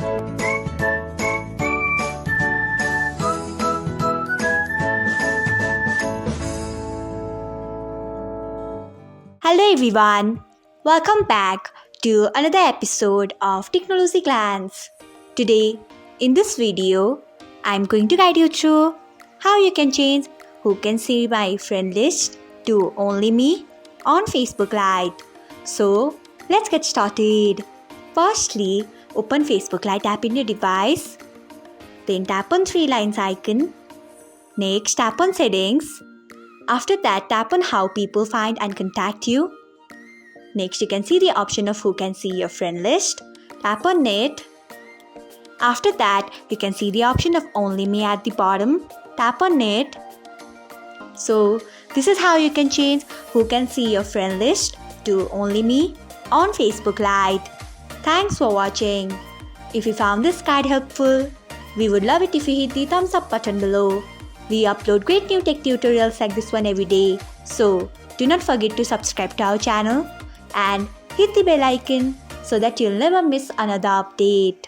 Hello everyone, welcome back to another episode of Technology Glance. Today, in this video, I'm going to guide you through how you can change who can see my friend list to only me on Facebook Lite. So, let's get started. Firstly, open Facebook Lite app in your device. Then tap on three lines icon. Next, tap on settings. After that, tap on how people find and contact you. Next, you can see the option of who can see your friend list. Tap on it. After that, you can see the option of only me at the bottom. Tap on it. So, this is how you can change who can see your friend list to only me on Facebook Lite. Thanks for watching. If you found this guide helpful, we would love it if you hit the thumbs up button below. We upload great new tech tutorials like this one every day. So, do not forget to subscribe to our channel and hit the bell icon so that you'll never miss another update.